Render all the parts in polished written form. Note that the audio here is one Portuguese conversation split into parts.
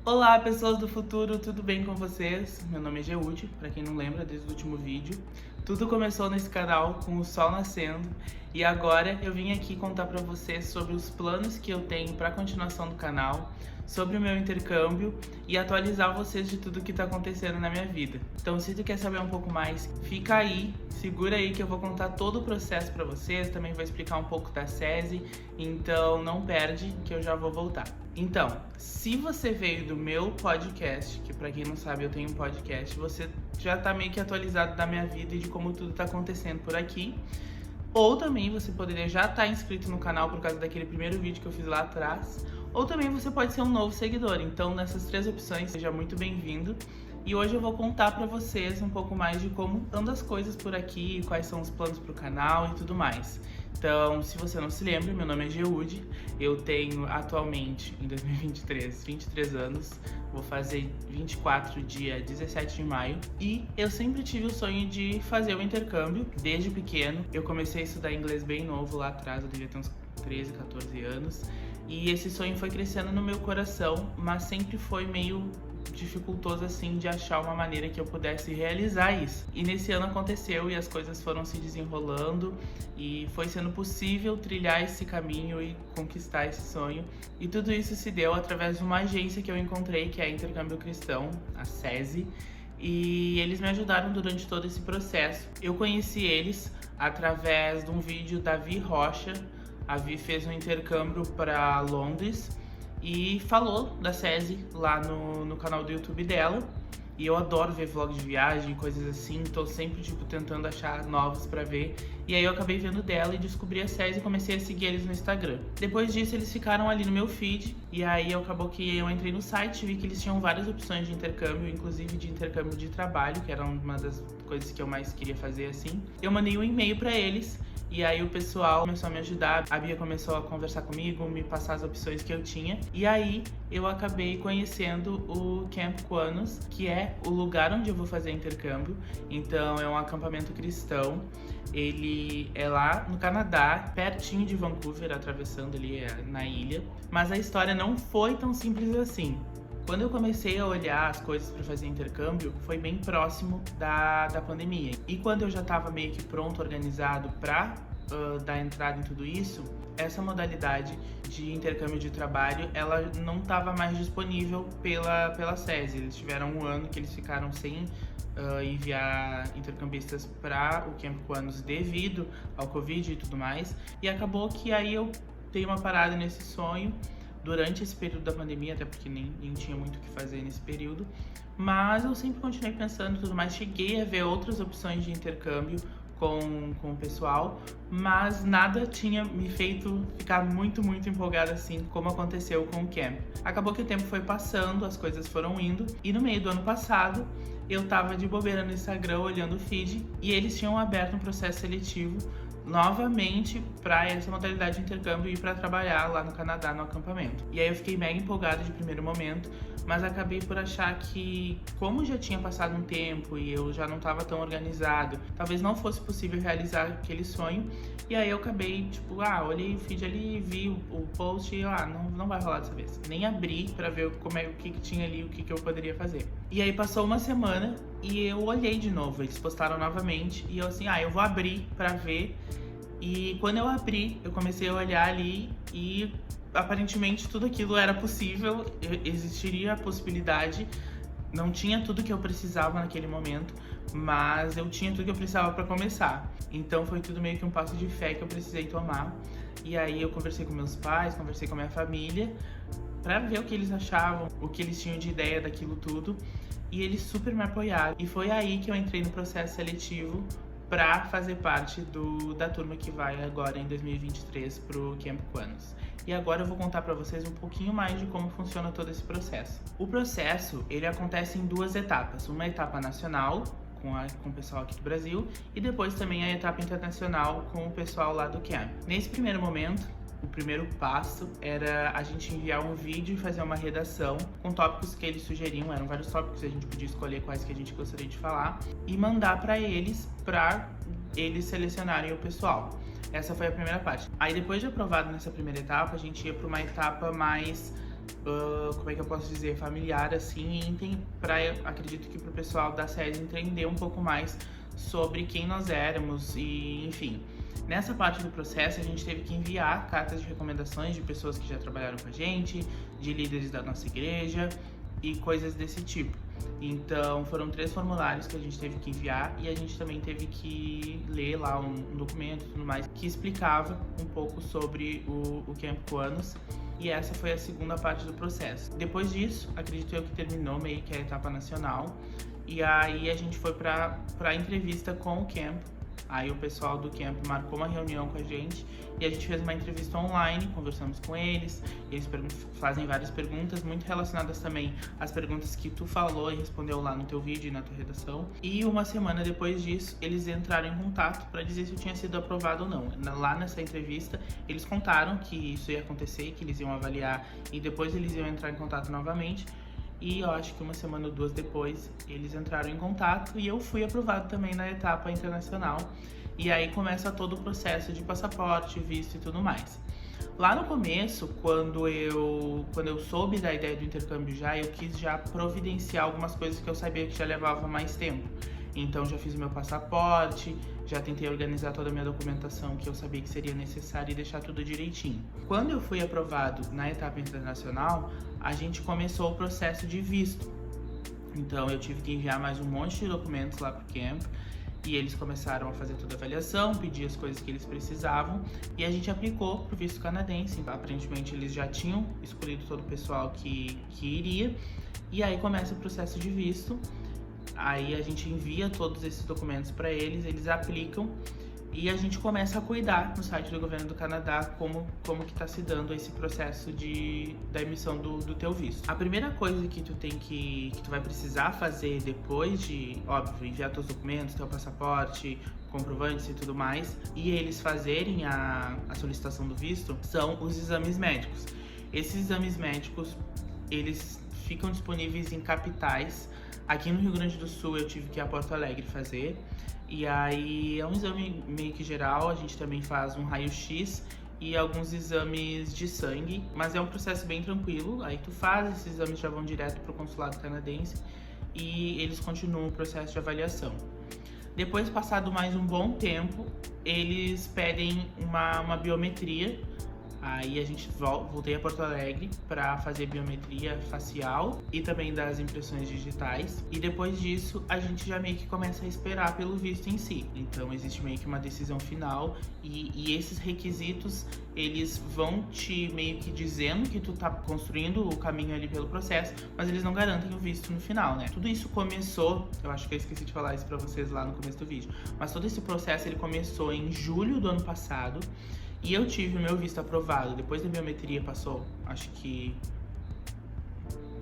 Olá, pessoas do futuro, tudo bem com vocês? Meu nome é Geude, pra quem não lembra desde o último vídeo. Tudo começou nesse canal com o sol nascendo e agora eu vim aqui contar pra vocês sobre os planos que eu tenho pra continuação do canal, sobre o meu intercâmbio e atualizar vocês de tudo que tá acontecendo na minha vida. Então, se tu quer saber um pouco mais, fica aí, segura aí que eu vou contar todo o processo pra vocês, também vou explicar um pouco da SESI, então não perde que eu já vou voltar. Então, se você veio do meu podcast, que pra quem não sabe eu tenho um podcast, você já tá meio que atualizado da minha vida e de como tudo tá acontecendo por aqui. Ou também você poderia já estar inscrito no canal por causa daquele primeiro vídeo que eu fiz lá atrás. Ou também você pode ser um novo seguidor. Então, nessas três opções, seja muito bem-vindo. E hoje eu vou contar pra vocês um pouco mais de como andam as coisas por aqui, quais são os planos pro canal e tudo mais. Então, se você não se lembra, meu nome é Geude, eu tenho atualmente, em 2023, 23 anos, vou fazer 24 dia 17 de maio, e eu sempre tive o sonho de fazer o intercâmbio, desde pequeno. Eu comecei a estudar inglês bem novo lá atrás, eu devia ter uns 13, 14 anos, e esse sonho foi crescendo no meu coração, mas sempre foi meio dificultoso assim de achar uma maneira que eu pudesse realizar isso. E nesse ano aconteceu e as coisas foram se desenrolando e foi sendo possível trilhar esse caminho e conquistar esse sonho. E tudo isso se deu através de uma agência que eu encontrei, que é a Intercâmbio Cristão, a SESI, e eles me ajudaram durante todo esse processo. Eu conheci eles através de um vídeo da Vi Rocha. A Vi fez um intercâmbio para Londres e falou da SESI lá no canal do YouTube dela. E eu adoro ver vlog de viagem, coisas assim, tô sempre tentando achar novos pra ver. E aí eu acabei vendo dela e descobri a SESI e comecei a seguir eles no Instagram. Depois disso eles ficaram ali no meu feed, e aí acabou que eu entrei no site, vi que eles tinham várias opções de intercâmbio, inclusive de intercâmbio de trabalho, que era uma das coisas que eu mais queria fazer assim. Eu mandei um e-mail pra eles, e aí o pessoal começou a me ajudar, a Bia começou a conversar comigo, me passar as opções que eu tinha. E aí eu acabei conhecendo o Camp Quanos, que é o lugar onde eu vou fazer intercâmbio. Então é um acampamento cristão. Ele é lá no Canadá, pertinho de Vancouver, atravessando ali na ilha. Mas a história não foi tão simples assim. Quando eu comecei a olhar as coisas para fazer intercâmbio, foi bem próximo da pandemia. E quando eu já estava meio que pronto, organizado para dar entrada em tudo isso, essa modalidade de intercâmbio de trabalho, ela não estava mais disponível pela SESI. Eles tiveram um ano que eles ficaram sem enviar intercambistas para o Camp Quanos devido ao Covid e tudo mais. E acabou que aí eu dei uma parada nesse sonho durante esse período da pandemia, até porque nem tinha muito o que fazer nesse período, mas eu sempre continuei pensando e tudo mais. Cheguei a ver outras opções de intercâmbio com o pessoal, mas nada tinha me feito ficar muito empolgada assim, como aconteceu com o camp. Acabou que o tempo foi passando, as coisas foram indo, e no meio do ano passado eu tava de bobeira no Instagram olhando o feed, e eles tinham aberto um processo seletivo novamente para essa modalidade de intercâmbio e para trabalhar lá no Canadá no acampamento. E aí eu fiquei mega empolgada de primeiro momento, mas acabei por achar que, como já tinha passado um tempo e eu já não estava tão organizado, talvez não fosse possível realizar aquele sonho. E aí eu acabei, olhei o feed ali, vi o post e não vai rolar dessa vez. Nem abri para ver o que tinha ali, o que eu poderia fazer. E aí passou uma semana e eu olhei de novo, eles postaram novamente e eu assim, eu vou abrir para ver. E quando eu abri, eu comecei a olhar ali e aparentemente tudo aquilo era possível, existiria a possibilidade. Não tinha tudo que eu precisava naquele momento, mas eu tinha tudo que eu precisava para começar. Então foi tudo meio que um passo de fé que eu precisei tomar. E aí eu conversei com meus pais, conversei com a minha família, para ver o que eles achavam, o que eles tinham de ideia daquilo tudo. E eles super me apoiaram. E foi aí que eu entrei no processo seletivo para fazer parte da turma que vai agora em 2023 pro Camp Quanos. E agora eu vou contar para vocês um pouquinho mais de como funciona todo esse processo. O processo, ele acontece em duas etapas. Uma etapa nacional, com o pessoal aqui do Brasil, e depois também a etapa internacional com o pessoal lá do camp. Nesse primeiro momento, o primeiro passo era a gente enviar um vídeo e fazer uma redação com tópicos que eles sugeriam. Eram vários tópicos, a gente podia escolher quais que a gente gostaria de falar e mandar para eles selecionarem o pessoal. Essa foi a primeira parte. Aí depois de aprovado nessa primeira etapa, a gente ia para uma etapa mais como é que eu posso dizer, familiar, assim, acredito que pro pessoal da sede entender um pouco mais sobre quem nós éramos e, enfim. Nessa parte do processo, a gente teve que enviar cartas de recomendações de pessoas que já trabalharam com a gente, de líderes da nossa igreja e coisas desse tipo. Então, foram 3 formulários que a gente teve que enviar e a gente também teve que ler lá um documento e tudo mais que explicava um pouco sobre o Camp Quanos. E essa foi a segunda parte do processo. Depois disso, acredito eu que terminou meio que a etapa nacional. E aí a gente foi para a entrevista com o camp. Aí o pessoal do camp marcou uma reunião com a gente e a gente fez uma entrevista online, conversamos com eles. Eles fazem várias perguntas, muito relacionadas também às perguntas que tu falou e respondeu lá no teu vídeo e na tua redação. E uma semana depois disso, eles entraram em contato para dizer se eu tinha sido aprovado ou não. Lá nessa entrevista, eles contaram que isso ia acontecer, que eles iam avaliar e depois eles iam entrar em contato novamente. E eu acho que uma semana ou 2 depois, eles entraram em contato e eu fui aprovado também na etapa internacional. E aí começa todo o processo de passaporte, visto e tudo mais. Lá no começo, quando eu soube da ideia do intercâmbio eu quis já providenciar algumas coisas que eu sabia que já levava mais tempo. Então já fiz o meu passaporte, já tentei organizar toda a minha documentação que eu sabia que seria necessário e deixar tudo direitinho. Quando eu fui aprovado na etapa internacional, a gente começou o processo de visto. Então eu tive que enviar mais um monte de documentos lá pro camp e eles começaram a fazer toda a avaliação, pedir as coisas que eles precisavam e a gente aplicou pro visto canadense. Aparentemente eles já tinham escolhido todo o pessoal que iria e aí começa o processo de visto. Aí a gente envia todos esses documentos para eles, eles aplicam e a gente começa a cuidar no site do governo do Canadá como que está se dando esse processo da emissão do teu visto. A primeira coisa que tu vai precisar fazer depois de, óbvio, enviar teus documentos, teu passaporte, comprovantes e tudo mais, e eles fazerem a solicitação do visto, são os exames médicos. Esses exames médicos, eles ficam disponíveis em capitais. Aqui no Rio Grande do Sul eu tive que ir a Porto Alegre fazer. E aí é um exame meio que geral, a gente também faz um raio-x e alguns exames de sangue, mas é um processo bem tranquilo. Aí tu faz, esses exames já vão direto para o consulado canadense e eles continuam o processo de avaliação. Depois, passado mais um bom tempo, eles pedem uma biometria. Aí a gente voltei a Porto Alegre para fazer biometria facial e também das impressões digitais. E depois disso, a gente já meio que começa a esperar pelo visto em si. Então existe meio que uma decisão final e esses requisitos, eles vão te meio que dizendo que tu tá construindo o caminho ali pelo processo, mas eles não garantem o visto no final, né? Tudo isso começou, eu acho que eu esqueci de falar isso para vocês lá no começo do vídeo, mas todo esse processo ele começou em julho do ano passado. E eu tive o meu visto aprovado. Depois da biometria passou, acho que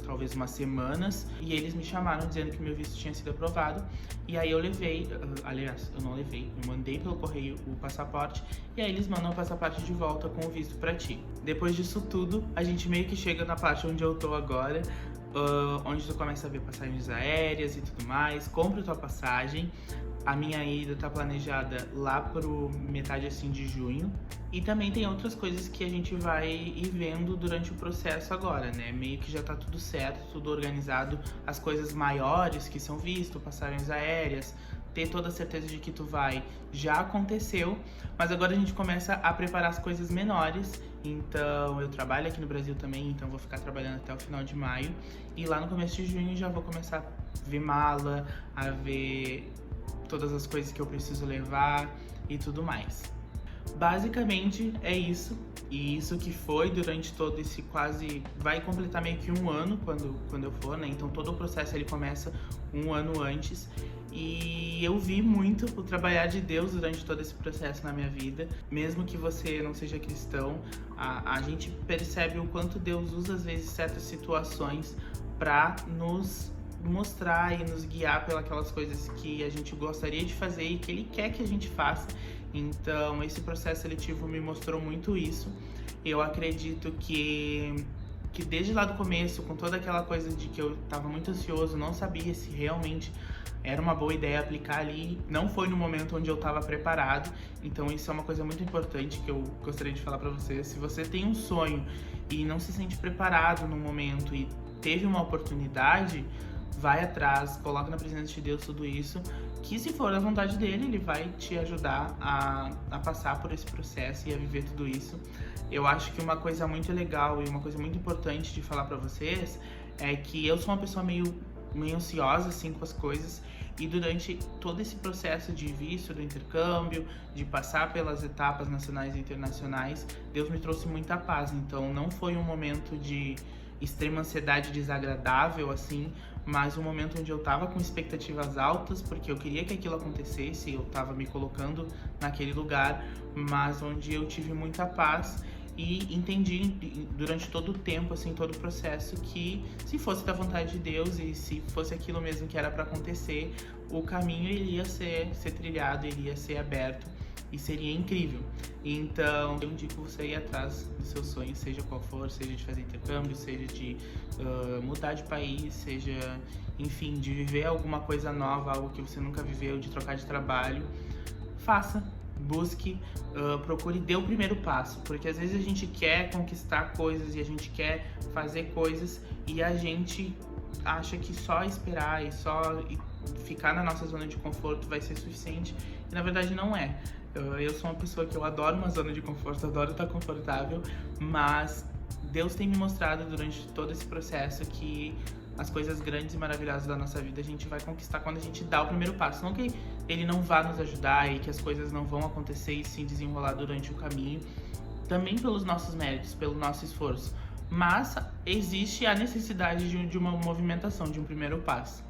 talvez umas semanas, e eles me chamaram dizendo que meu visto tinha sido aprovado. E aí eu levei, aliás, eu não levei, eu mandei pelo correio o passaporte, e aí eles mandam o passaporte de volta com o visto pra ti. Depois disso tudo, a gente meio que chega na parte onde eu tô agora, onde tu começa a ver passagens aéreas e tudo mais, compra tua passagem. A minha ida tá planejada lá pro metade assim de junho. E também tem outras coisas que a gente vai ir vendo durante o processo agora, né? Meio que já tá tudo certo, tudo organizado. As coisas maiores que são visto, passagens aéreas, ter toda a certeza de que tu vai, já aconteceu. Mas agora a gente começa a preparar as coisas menores. Então eu trabalho aqui no Brasil também, então vou ficar trabalhando até o final de maio. E lá no começo de junho já vou começar a ver mala, a ver todas as coisas que eu preciso levar e tudo mais. Basicamente é isso, e isso que foi durante todo esse vai completar meio que um ano quando eu for, né? Então todo o processo ele começa um ano antes, e eu vi muito o trabalhar de Deus durante todo esse processo na minha vida. Mesmo que você não seja cristão, a gente percebe o quanto Deus usa às vezes certas situações para nos mostrar e nos guiar pelas coisas que a gente gostaria de fazer e que Ele quer que a gente faça. Então esse processo seletivo me mostrou muito isso. Eu acredito que que desde lá do começo, com toda aquela coisa de que eu tava muito ansioso, não sabia se realmente era uma boa ideia aplicar ali, não foi no momento onde eu estava preparado. Então isso é uma coisa muito importante que eu gostaria de falar para vocês. Se você tem um sonho e não se sente preparado no momento e teve uma oportunidade, vai atrás, coloca na presença de Deus tudo isso, que se for a vontade dele, ele vai te ajudar a passar por esse processo e a viver tudo isso. Eu acho que uma coisa muito legal e uma coisa muito importante de falar para vocês é que eu sou uma pessoa meio ansiosa assim com as coisas, e durante todo esse processo de visto, do intercâmbio, de passar pelas etapas nacionais e internacionais, Deus me trouxe muita paz. Então não foi um momento de extrema ansiedade desagradável assim, mas um momento onde eu tava com expectativas altas, porque eu queria que aquilo acontecesse, eu tava me colocando naquele lugar, mas onde eu tive muita paz. E entendi durante todo o tempo, assim, todo o processo, que se fosse da vontade de Deus e se fosse aquilo mesmo que era para acontecer, o caminho iria ser trilhado, iria ser aberto e seria incrível. Então, eu indico você ir atrás dos seus sonhos, seja qual for, seja de fazer intercâmbio, seja de mudar de país, seja, enfim, de viver alguma coisa nova, algo que você nunca viveu, de trocar de trabalho. Faça. Busque, procure, dê o primeiro passo, porque às vezes a gente quer conquistar coisas e a gente quer fazer coisas e a gente acha que só esperar e só ficar na nossa zona de conforto vai ser suficiente, e na verdade não é. Eu sou uma pessoa que eu adoro uma zona de conforto, adoro estar confortável, mas Deus tem me mostrado durante todo esse processo que as coisas grandes e maravilhosas da nossa vida a gente vai conquistar quando a gente dá o primeiro passo. Não que ele não vá nos ajudar e que as coisas não vão acontecer e se desenrolar durante o caminho, também pelos nossos méritos, pelo nosso esforço. Mas existe a necessidade de uma movimentação, de um primeiro passo.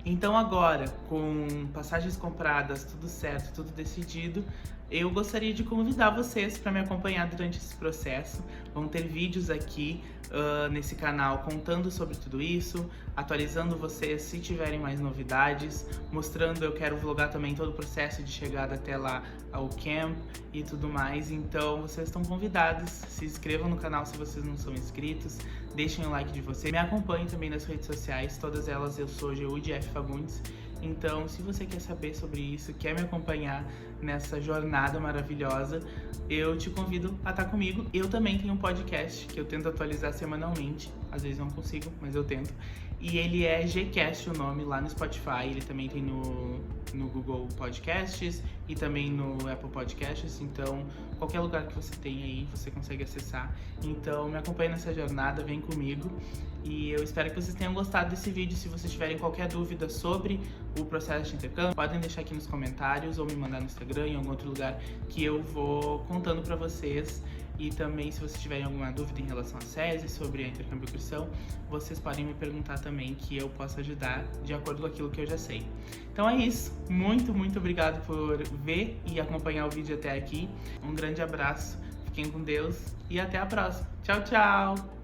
Então agora, com passagens compradas, tudo certo, tudo decidido, eu gostaria de convidar vocês para me acompanhar durante esse processo. Vão ter vídeos aqui nesse canal contando sobre tudo isso, atualizando vocês se tiverem mais novidades, mostrando, eu quero vlogar também todo o processo de chegada até lá ao camp e tudo mais. Então vocês estão convidados, se inscrevam no canal se vocês não são inscritos, deixem o like de vocês, me acompanhem também nas redes sociais, todas elas eu sou Jeúde F. Fagundes. Então, se você quer saber sobre isso, quer me acompanhar nessa jornada maravilhosa, eu te convido a estar comigo. Eu também tenho um podcast que eu tento atualizar semanalmente, às vezes não consigo, mas eu tento. E ele é Gcast o nome, lá no Spotify, ele também tem no Google Podcasts e também no Apple Podcasts, então qualquer lugar que você tem aí, você consegue acessar. Então me acompanhe nessa jornada, vem comigo. E eu espero que vocês tenham gostado desse vídeo. Se vocês tiverem qualquer dúvida sobre o processo de intercâmbio, podem deixar aqui nos comentários ou me mandar no Instagram, em algum outro lugar, que eu vou contando pra vocês. E também, se vocês tiverem alguma dúvida em relação à SESI, sobre a intercâmbio cristão, vocês podem me perguntar também, que eu posso ajudar de acordo com aquilo que eu já sei. Então é isso. Muito, muito obrigado por ver e acompanhar o vídeo até aqui. Um grande abraço, fiquem com Deus e até a próxima. Tchau, tchau!